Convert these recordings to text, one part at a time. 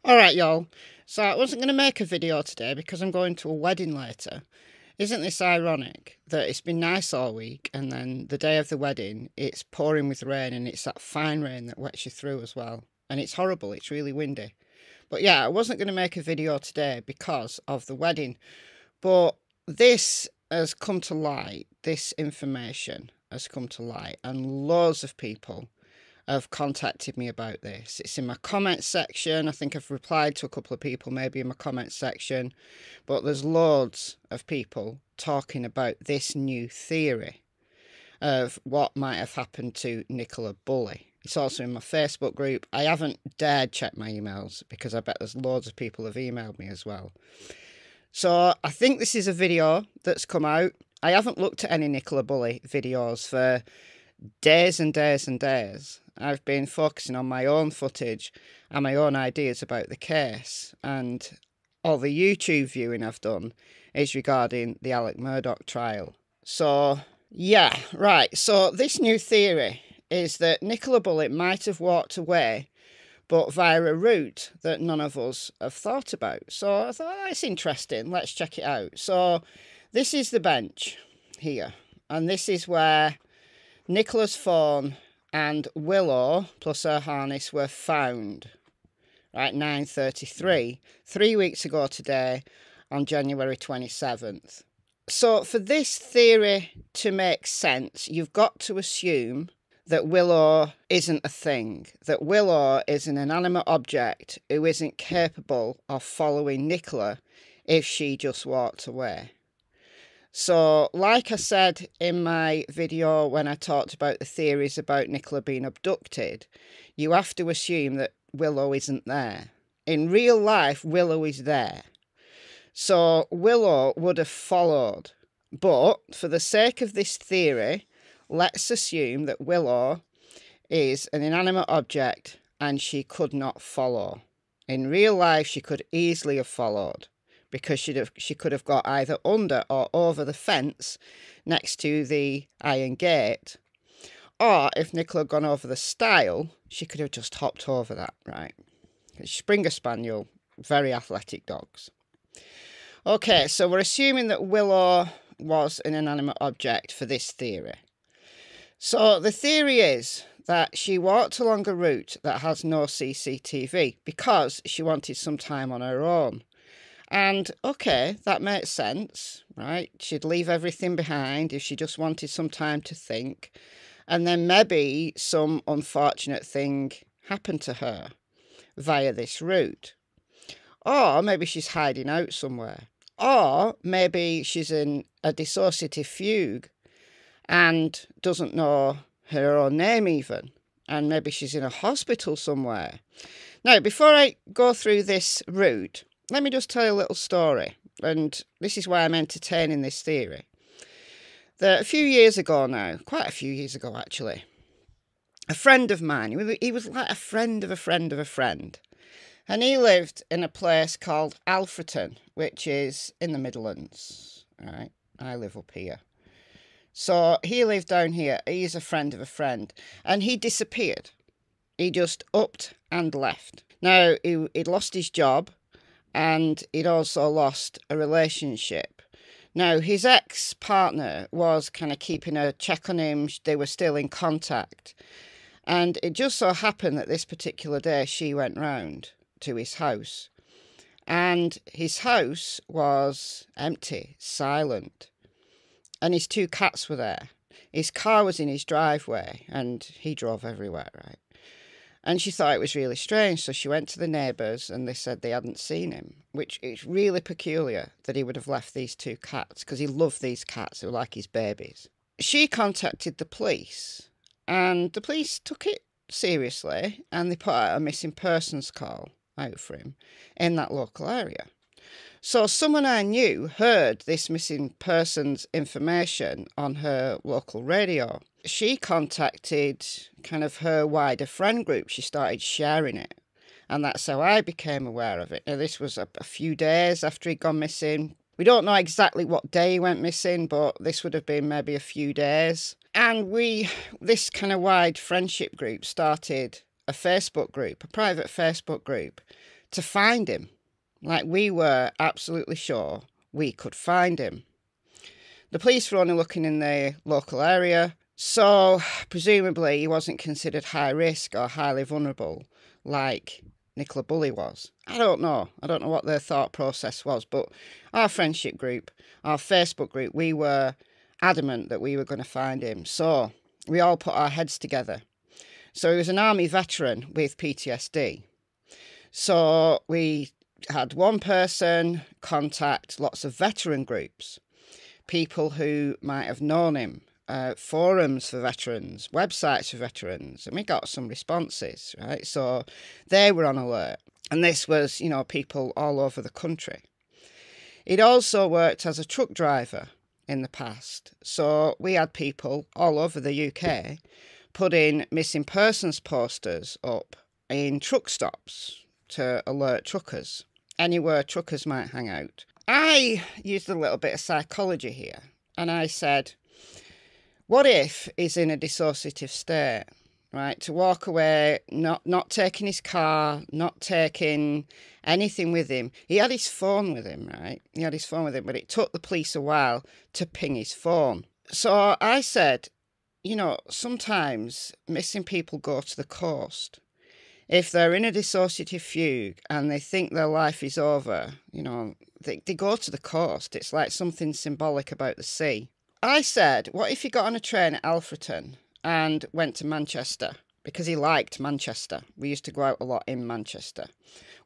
Alright y'all, so I wasn't going to make a video today because I'm going to a wedding later. Isn't this ironic that it's been nice all week and then the day of the wedding it's pouring with rain, and it's that fine rain that wets you through as well. And it's horrible, it's really windy. But yeah, I wasn't going to make a video today because of the wedding. But this has come to light, this information has come to light, and loads of people have contacted me about this. It's in my comment section. I think I've replied to a couple of people maybe in my comment section, but there's loads of people talking about this new theory of what might have happened to Nicola Bulley. It's also in my Facebook group. I haven't dared check my emails because I bet there's loads of people have emailed me as well. So I think this is a video that's come out. I haven't looked at any Nicola Bulley videos for days and days and days. I've been focusing on my own footage and my own ideas about the case, and all the YouTube viewing I've done is regarding the Alex Murdoch trial. So yeah, right, so this new theory is that Nicola Bulley might have walked away, but via a route that none of us have thought about. So I thought, that's interesting, let's check it out. So this is the bench here, and this is where Nicola's phone and Willow plus her harness were found, right, 9:33, 3 weeks ago today, on January 27th. So for this theory to make sense, you've got to assume that Willow isn't a thing, that Willow is an inanimate object who isn't capable of following Nicola if she just walked away. So, like I said in my video when I talked about the theories about Nicola being abducted, you have to assume that Willow isn't there. In real life, Willow is there. So, Willow would have followed. But, for the sake of this theory, let's assume that Willow is an inanimate object and she could not follow. In real life, she could easily have followed, because she could have got either under or over the fence next to the iron gate. Or, if Nicola had gone over the stile, she could have just hopped over that, right? Springer Spaniel, very athletic dogs. Okay, so we're assuming that Willow was an inanimate object for this theory. So the theory is that she walked along a route that has no CCTV because she wanted some time on her own. And, okay, that makes sense, right? She'd leave everything behind if she just wanted some time to think. And then maybe some unfortunate thing happened to her via this route. Or maybe she's hiding out somewhere. Or maybe she's in a dissociative fugue and doesn't know her own name even. And maybe she's in a hospital somewhere. Now, before I go through this route, let me just tell you a little story, and this is why I'm entertaining this theory. That a few years ago now, quite a few years ago actually, a friend of mine, he was like a friend of a friend of a friend, and he lived in a place called Alfreton, which is in the Midlands, right? I live up here. So he lived down here, he's a friend of a friend, and he disappeared. He just upped and left. Now, he'd lost his job, and he'd also lost a relationship. Now, his ex-partner was kind of keeping a check on him. They were still in contact. And it just so happened that this particular day she went round to his house. And his house was empty, silent. And his two cats were there. His car was in his driveway, and he drove everywhere, right? And she thought it was really strange, so she went to the neighbours and they said they hadn't seen him, which is really peculiar that he would have left these two cats, because he loved these cats, they were like his babies. She contacted the police, and the police took it seriously, and they put out a missing persons call out for him in that local area. So someone I knew heard this missing persons information on her local radio. She contacted kind of her wider friend group. She started sharing it. And that's how I became aware of it. Now, this was a few days after he'd gone missing. We don't know exactly what day he went missing, but this would have been maybe a few days. And this kind of wide friendship group started a Facebook group, a private Facebook group, to find him. Like, we were absolutely sure we could find him. The police were only looking in the local area, so presumably he wasn't considered high risk or highly vulnerable like Nicola Bulley was. I don't know what their thought process was, but our friendship group, our Facebook group, we were adamant that we were going to find him. So we all put our heads together. So he was an army veteran with PTSD. So we had one person contact lots of veteran groups, people who might have known him, forums for veterans, websites for veterans, and we got some responses, right? So they were on alert. And this was, you know, people all over the country. He'd also worked as a truck driver in the past. So we had people all over the UK putting missing persons posters up in truck stops to alert truckers, anywhere truckers might hang out. I used a little bit of psychology here, and I said, what if he's in a dissociative state, right? To walk away, not taking his car, not taking anything with him. He had his phone with him, right? He had his phone with him, but it took the police a while to ping his phone. So I said, you know, sometimes missing people go to the coast. If they're in a dissociative fugue and they think their life is over, you know, they go to the coast. It's like something symbolic about the sea. I said, what if he got on a train at Alfreton and went to Manchester? Because he liked Manchester. We used to go out a lot in Manchester.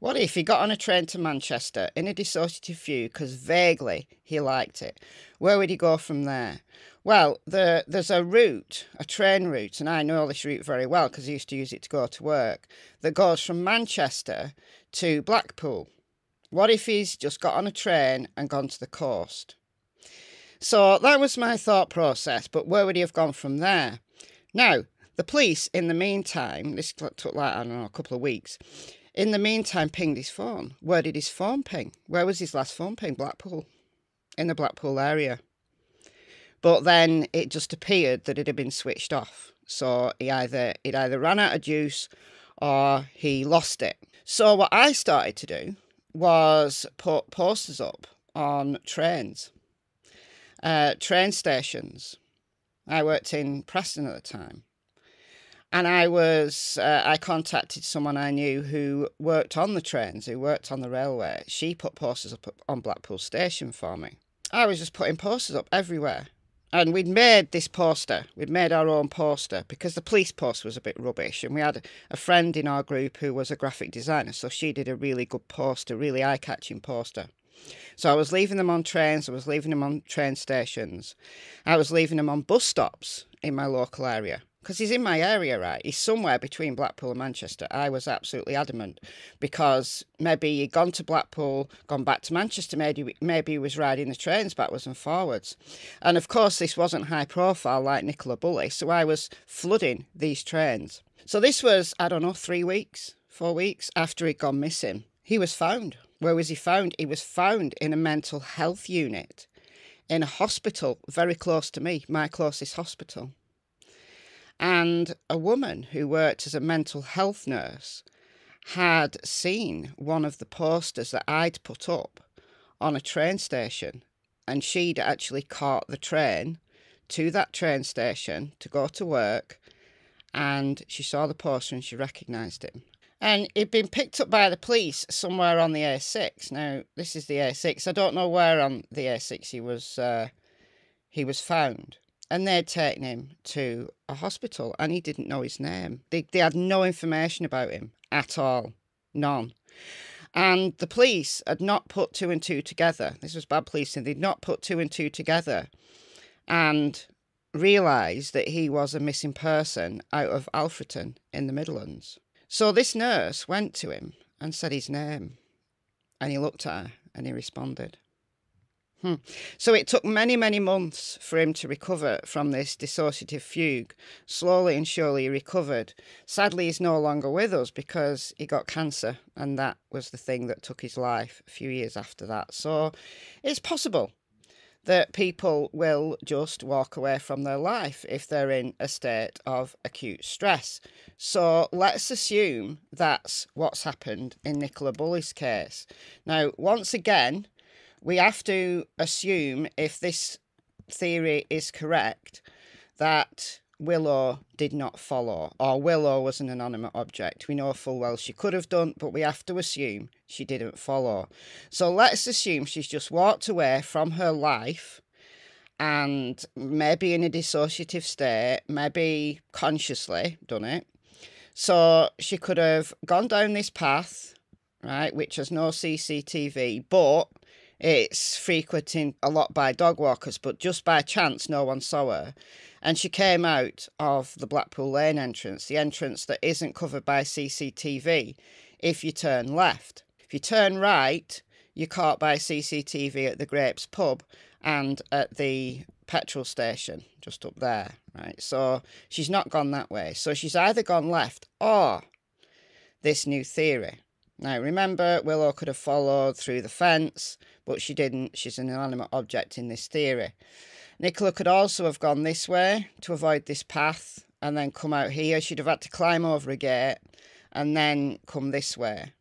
What if he got on a train to Manchester in a dissociative fugue because vaguely he liked it? Where would he go from there? Well, there's a route, a train route, and I know this route very well because I used to use it to go to work, that goes from Manchester to Blackpool. What if he's just got on a train and gone to the coast? So that was my thought process, but where would he have gone from there? Now, the police, in the meantime, this took like, I don't know, a couple of weeks, in the meantime pinged his phone. Where did his phone ping? Where was his last phone ping? Blackpool, in the Blackpool area. But then it just appeared that it had been switched off. So it either ran out of juice or he lost it. So what I started to do was put posters up on trains, train stations. I worked in Preston at the time. And I contacted someone I knew who worked on the trains, who worked on the railway. She put posters up on Blackpool Station for me. I was just putting posters up everywhere. And we'd made this poster. We'd made our own poster because the police poster was a bit rubbish. And we had a friend in our group who was a graphic designer. So she did a really good poster, really eye-catching poster. So I was leaving them on trains. I was leaving them on train stations. I was leaving them on bus stops in my local area. Because he's in my area, right? He's somewhere between Blackpool and Manchester. I was absolutely adamant because maybe he'd gone to Blackpool, gone back to Manchester, maybe he was riding the trains backwards and forwards. And of course, this wasn't high profile like Nicola Bulley, so I was flooding these trains. So this was, I don't know, 4 weeks after he'd gone missing. He was found. Where was he found? He was found in a mental health unit in a hospital very close to me, my closest hospital. And a woman who worked as a mental health nurse had seen one of the posters that I'd put up on a train station, and she'd actually caught the train to that train station to go to work, and she saw the poster and she recognised him. And he'd been picked up by the police somewhere on the A6. Now, this is the A6. I don't know where on the A6 he was found. And they'd taken him to a hospital and he didn't know his name. They had no information about him at all. None. And the police had not put 2 and 2 together. This was bad policing. They'd not put 2 and 2 together and realised that he was a missing person out of Alfreton in the Midlands. So this nurse went to him and said his name. And he looked at her and he responded. So it took many, many months for him to recover from this dissociative fugue. Slowly and surely he recovered. Sadly, he's no longer with us because he got cancer, and that was the thing that took his life a few years after that. So it's possible that people will just walk away from their life if they're in a state of acute stress. So let's assume that's what's happened in Nicola Bulley's case. Now, once again, we have to assume, if this theory is correct, that Willow did not follow, or Willow was an inanimate object. We know full well she could have done, but we have to assume she didn't follow. So let's assume she's just walked away from her life, and maybe in a dissociative state, maybe consciously done it. So she could have gone down this path, right, which has no CCTV, but it's frequented a lot by dog walkers, but just by chance no one saw her. And she came out of the Blackpool Lane entrance, the entrance that isn't covered by CCTV, if you turn left. If you turn right, you're caught by CCTV at the Grapes pub and at the petrol station, just up there, right? So she's not gone that way. So she's either gone left or this new theory. Now, remember, Willow could have followed through the fence, but she didn't. She's an inanimate object in this theory. Nicola could also have gone this way to avoid this path and then come out here. She'd have had to climb over a gate and then come this way.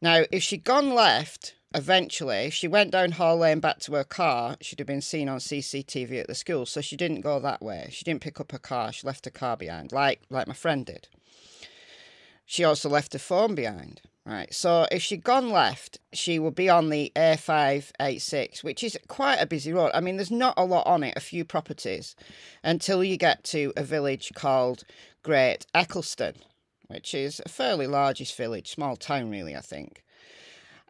Now, if she'd gone left, eventually, if she went down Hall Lane back to her car, she'd have been seen on CCTV at the school. So she didn't go that way. She didn't pick up her car. She left her car behind, like my friend did. She also left her phone behind. Right, so if she'd gone left, she would be on the A586, which is quite a busy road. I mean, there's not a lot on it, a few properties, until you get to a village called Great Eccleston, which is a fairly largish village, small town really, I think.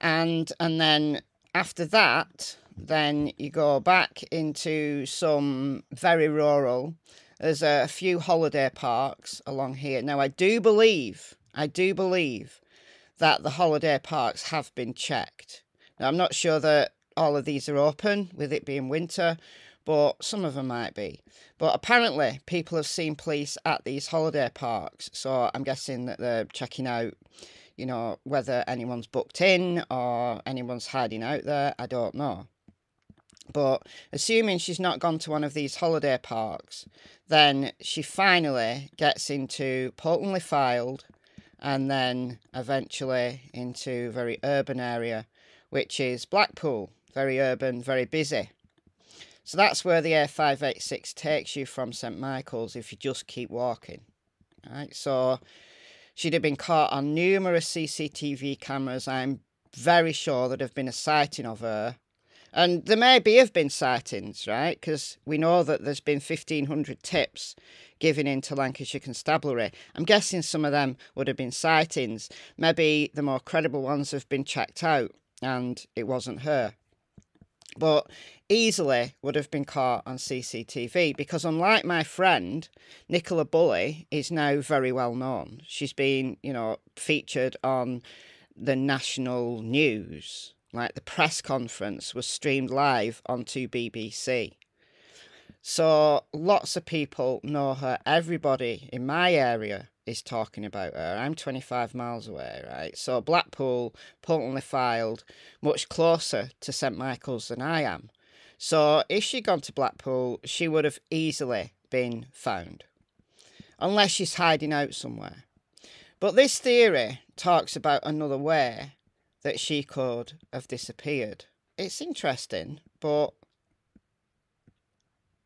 And then after that, then you go back into some very rural. There's a few holiday parks along here. Now, I do believe that the holiday parks have been checked. Now, I'm not sure that all of these are open, with it being winter, but some of them might be. But apparently, people have seen police at these holiday parks, so I'm guessing that they're checking out, you know, whether anyone's booked in or anyone's hiding out there. I don't know. But assuming she's not gone to one of these holiday parks, then she finally gets into Portlandly Filed, and then eventually into a very urban area, which is Blackpool. Very urban, very busy. So that's where the A586 takes you from St Michael's if you just keep walking. Right, so she'd have been caught on numerous CCTV cameras. I'm very sure there'd have been a sighting of her. And there have been sightings, right? Because we know that there's been 1,500 tips given into Lancashire Constabulary. I'm guessing some of them would have been sightings. Maybe the more credible ones have been checked out and it wasn't her. But easily would have been caught on CCTV, because unlike my friend, Nicola Bulley is now very well known. She's been, you know, featured on the national news. Like, the press conference was streamed live onto BBC. So lots of people know her. Everybody in my area is talking about her. I'm 25 miles away, right? So Blackpool, Portlandly Filed, much closer to St Michael's than I am. So if she'd gone to Blackpool, she would have easily been found. Unless she's hiding out somewhere. But this theory talks about another way that she could have disappeared. It's interesting, but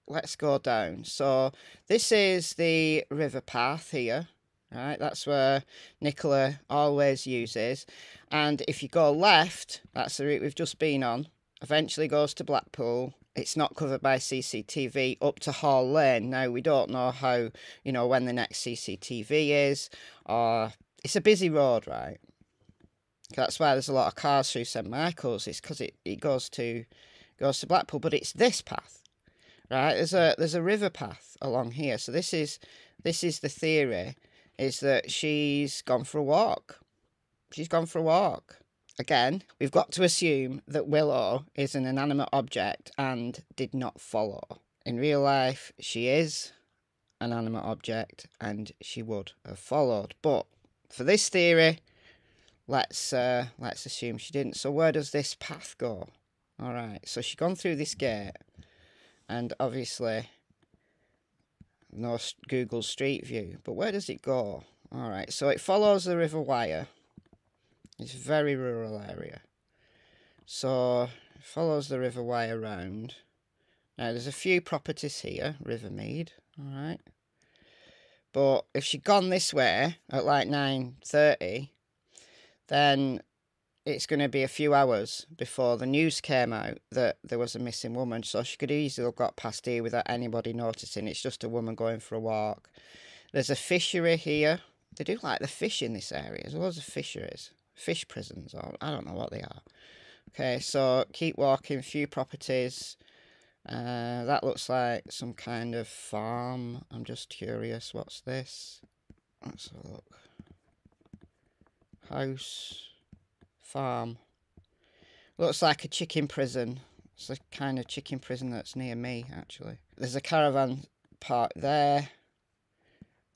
let's go down. So this is the river path here, right? That's where Nicola always uses. And if you go left, that's the route we've just been on, eventually goes to Blackpool. It's not covered by CCTV, up to Hall Lane. Now, we don't know how, you know, when the next CCTV is, or it's a busy road, right? That's why there's a lot of cars through St Michael's. It's because it goes to Blackpool, but it's this path, right? There's a river path along here. So this is the theory, is that she's gone for a walk. She's gone for a walk. Again, we've got to assume that Willow is an inanimate object and did not follow. In real life, she is an inanimate object and she would have followed. But for this theory, let's assume she didn't. So where does this path go? All right, so she's gone through this gate, and obviously no Google Street View. But where does it go? All right, so it follows the River Wyre. It's a very rural area. So it follows the River Wyre round. Now there's a few properties here, Rivermead. All right. But if she'd gone this way at like 9:30, then it's going to be a few hours before the news came out that there was a missing woman. So she could easily have got past here without anybody noticing. It's just a woman going for a walk. There's a fishery here. They do like the fish in this area. There's loads of fisheries. Fish prisons, or I don't know what they are. Okay, so keep walking, few properties. That looks like some kind of farm. I'm just curious, what's this? Let's have a look. House. Farm. Looks like a chicken prison. It's the kind of chicken prison that's near me, actually. There's a caravan park there.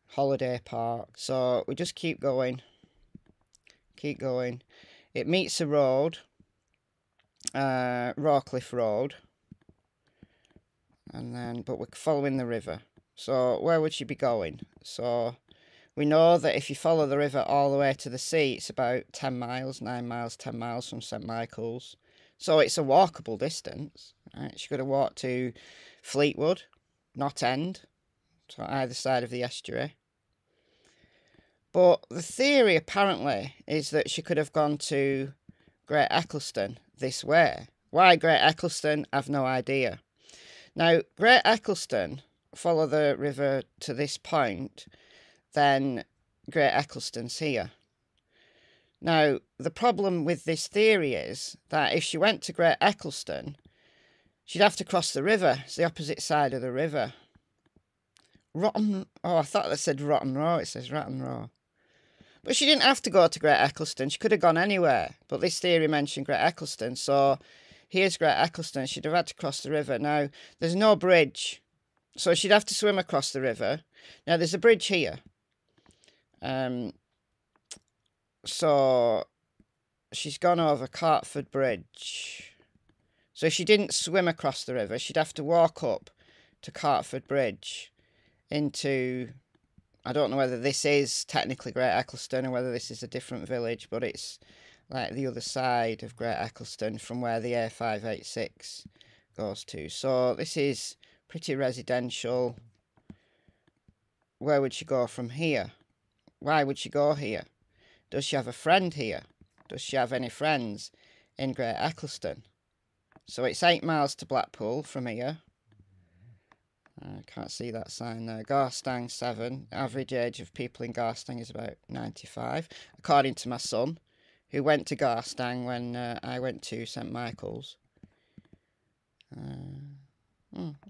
Holiday park. So we just keep going. Keep going. It meets a road. Rawcliffe Road. And then, but we're following the river. So where would she be going? So we know that if you follow the river all the way to the sea, it's about 10 miles, 9 miles, 10 miles from St Michael's. So it's a walkable distance. Right? She could have walked to Fleetwood, Knott End, so either side of the estuary. But the theory apparently is that she could have gone to Great Eccleston this way. Why Great Eccleston? I've no idea. Now, Great Eccleston, follow the river to this point, then Great Eccleston's here. Now, the problem with this theory is that if she went to Great Eccleston, she'd have to cross the river. It's the opposite side of the river. Rotten... Oh, I thought that said Rotten Row. It says Rotten Row. But she didn't have to go to Great Eccleston. She could have gone anywhere. But this theory mentioned Great Eccleston, so here's Great Eccleston. She'd have had to cross the river. Now, there's no bridge, so she'd have to swim across the river. Now, there's a bridge here. So she's gone over Cartford Bridge. So if she didn't swim across the river, she'd have to walk up to Cartford Bridge into... I don't know whether this is technically Great Eccleston or whether this is a different village, but it's like the other side of Great Eccleston from where the A586 goes to. So this is pretty residential. Where would she go from here? Why would she go here? Does she have a friend here? Does she have any friends in Great Eccleston? So it's 8 miles to Blackpool from here. I can't see that sign there. Garstang 7. Average age of people in Garstang is about 95. According to my son, who went to Garstang when I went to St Michael's.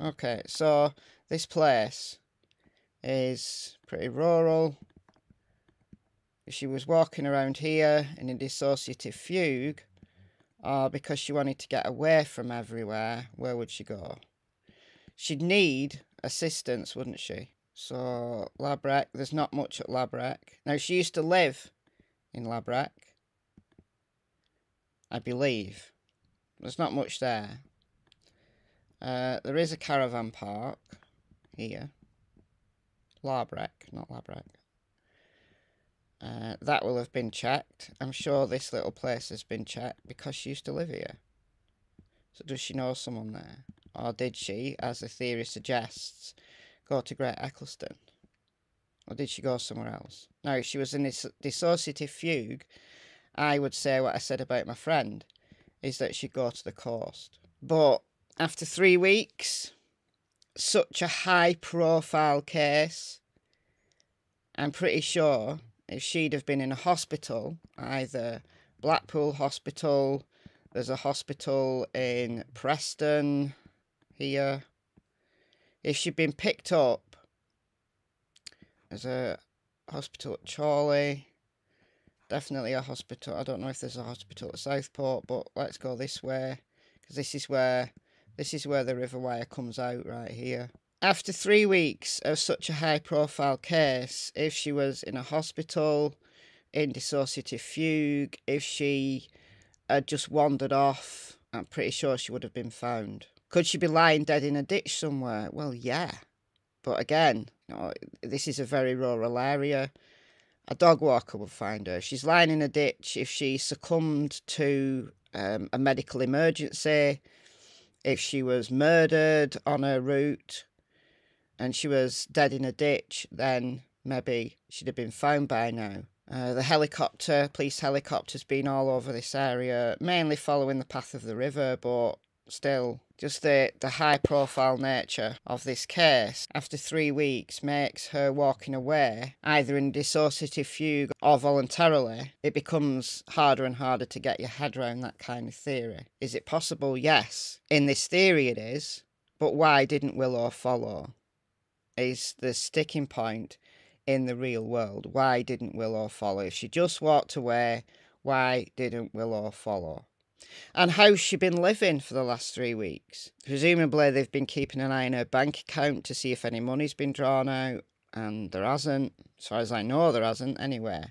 Okay, so this place is pretty rural. If she was walking around here in a dissociative fugue, or because she wanted to get away from everywhere, where would she go? She'd need assistance, wouldn't she? So, Labrec, there's not much at Labrec. Now, she used to live in Labrec, I believe. There's not much there. There is a caravan park here. Labrec, not Labrec. That will have been checked. I'm sure this little place has been checked because she used to live here. So does she know someone there? Or did she, as the theory suggests, go to Great Eccleston? Or did she go somewhere else? Now, if she was in this dissociative fugue, I would say what I said about my friend, is that she'd go to the coast. But after 3 weeks, such a high-profile case, I'm pretty sure if she'd have been in a hospital, either Blackpool Hospital, there's a hospital in Preston, here. If she'd been picked up, there's a hospital at CHORLEY, definitely a hospital. I don't know if there's a hospital at Southport, but let's go this way, because this is where the River Wyre comes out, right here. After 3 weeks of such a high-profile case, if she was in a hospital, in dissociative fugue, if she had just wandered off I'm pretty sure she would have been found. Could she be lying dead in a ditch somewhere? Well, yeah. But again, you know, this is a very rural area. A dog walker would find her. If she's lying in a ditch, if she succumbed to a medical emergency, if she was murdered on her route and she was dead in a ditch, then maybe she'd have been found by now. The police helicopter's been all over this area, mainly following the path of the river, but still, just the high-profile nature of this case, after 3 weeks, makes her walking away, either in dissociative fugue or voluntarily. It becomes harder and harder to get your head around that kind of theory. Is it possible? Yes. In this theory it is, but why didn't Willow follow? Is the sticking point in the real world. Why didn't Willow follow? If she just walked away, why didn't Willow follow? And how's she been living for the last 3 weeks? Presumably they've been keeping an eye on her bank account to see if any money's been drawn out, and there hasn't. As far as I know, there hasn't anyway.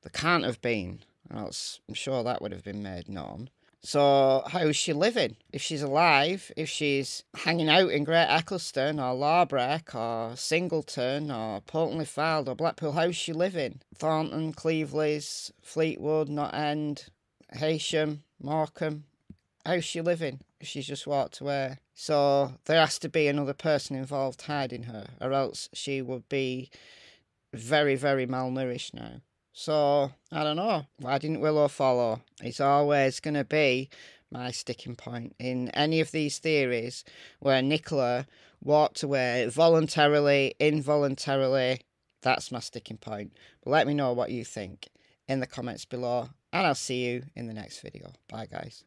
There can't have been, or else I'm sure that would have been made known. So how's she living? If she's alive, if she's hanging out in Great Eccleston or Lawbreck or Singleton or Portland-le-Fylde or Blackpool, how's she living? Thornton, Cleveleys, Fleetwood, Knott End, Heysham, Morecambe. How's she living if she's just walked away? So there has to be another person involved hiding her, or else she would be very, very malnourished now. So, I don't know. Why didn't Willow follow? It's always going to be my sticking point in any of these theories where Nicola walked away voluntarily, involuntarily. That's my sticking point. But let me know what you think in the comments below, and I'll see you in the next video. Bye, guys.